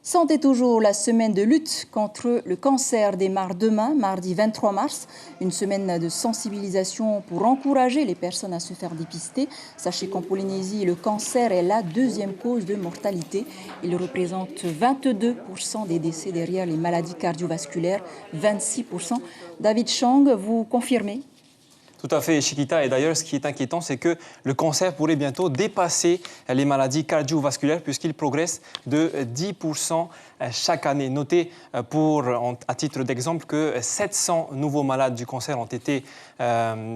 Santé toujours, la semaine de lutte contre le cancer démarre demain, mardi 23 mars. Une semaine de sensibilisation pour encourager les personnes à se faire dépister. Sachez qu'en Polynésie, le cancer est la deuxième cause de mortalité. Il représente 22% des décès derrière les maladies cardiovasculaires, 26%. David Chang, vous confirmez ? Tout à fait, Chiquita. Et d'ailleurs, ce qui est inquiétant, c'est que le cancer pourrait bientôt dépasser les maladies cardiovasculaires puisqu'il progresse de 10% chaque année. Notez, à titre d'exemple, que 700 nouveaux malades du cancer ont été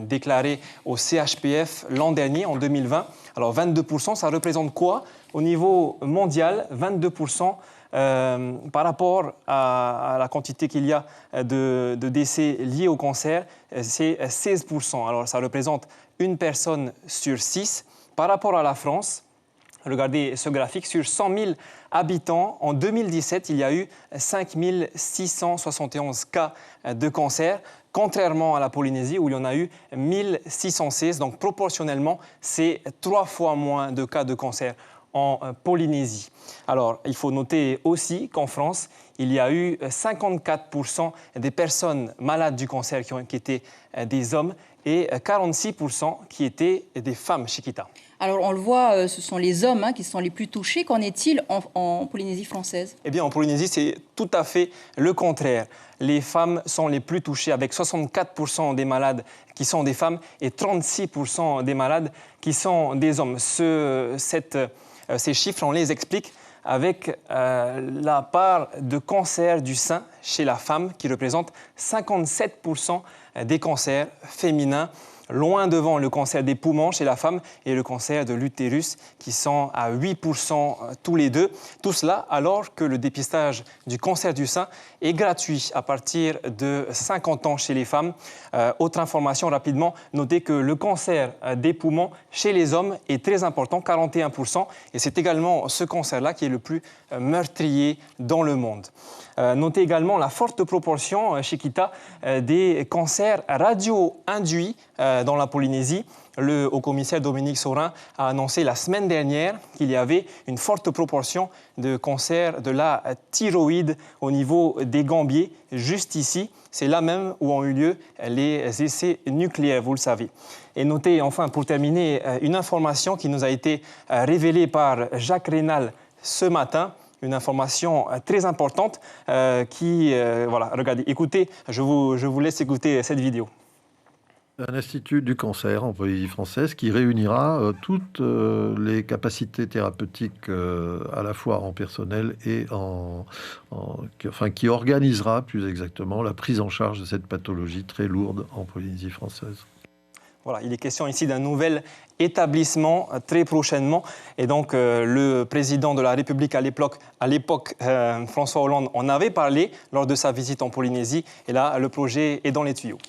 déclarés au CHPF l'an dernier, en 2020. Alors 22%, ça représente quoi? Au niveau mondial, 22%. Par rapport à la quantité qu'il y a de décès liés au cancer, c'est 16%. Alors, ça représente une personne sur 6. Par rapport à la France, regardez ce graphique, sur 100 000 habitants, en 2017, il y a eu 5 671 cas de cancer, contrairement à la Polynésie où il y en a eu 1 616. Donc, proportionnellement, c'est 3 fois moins de cas de cancer en Polynésie. Alors, il faut noter aussi qu'en France, il y a eu 54% des personnes malades du cancer qui étaient des hommes et 46% qui étaient des femmes, Chiquita. Alors, on le voit, ce sont les hommes qui sont les plus touchés. Qu'en est-il en Polynésie française? Eh bien, en Polynésie, c'est tout à fait le contraire. Les femmes sont les plus touchées, avec 64% des malades qui sont des femmes et 36% des malades qui sont des hommes. Ces chiffres, on les explique avec la part de cancer du sein chez la femme qui représente 57% des cancers féminins, loin devant le cancer des poumons chez la femme et le cancer de l'utérus qui sont à 8% tous les deux. Tout cela alors que le dépistage du cancer du sein est gratuit à partir de 50 ans chez les femmes. Autre information rapidement, notez que le cancer des poumons chez les hommes est très important, 41%, et c'est également ce cancer-là qui est le plus meurtrier dans le monde. Notez également la forte proportion, Chiquita, des cancers radio-induits dans la Polynésie. Le haut-commissaire Dominique Saurin a annoncé la semaine dernière qu'il y avait une forte proportion de cancers de la thyroïde au niveau des gambiers, juste ici. C'est là même où ont eu lieu les essais nucléaires, vous le savez. Et notez enfin, pour terminer, une information qui nous a été révélée par Jacques Rénal ce matin. Une information très importante voilà, regardez, écoutez, je vous laisse écouter cette vidéo. Un institut du cancer en Polynésie française qui réunira toutes les capacités thérapeutiques à la fois en personnel et qui organisera plus exactement la prise en charge de cette pathologie très lourde en Polynésie française. Voilà, il est question ici d'un nouvel établissement très prochainement. Et donc, le président de la République à l'époque, François Hollande, en avait parlé lors de sa visite en Polynésie. Et là, le projet est dans les tuyaux.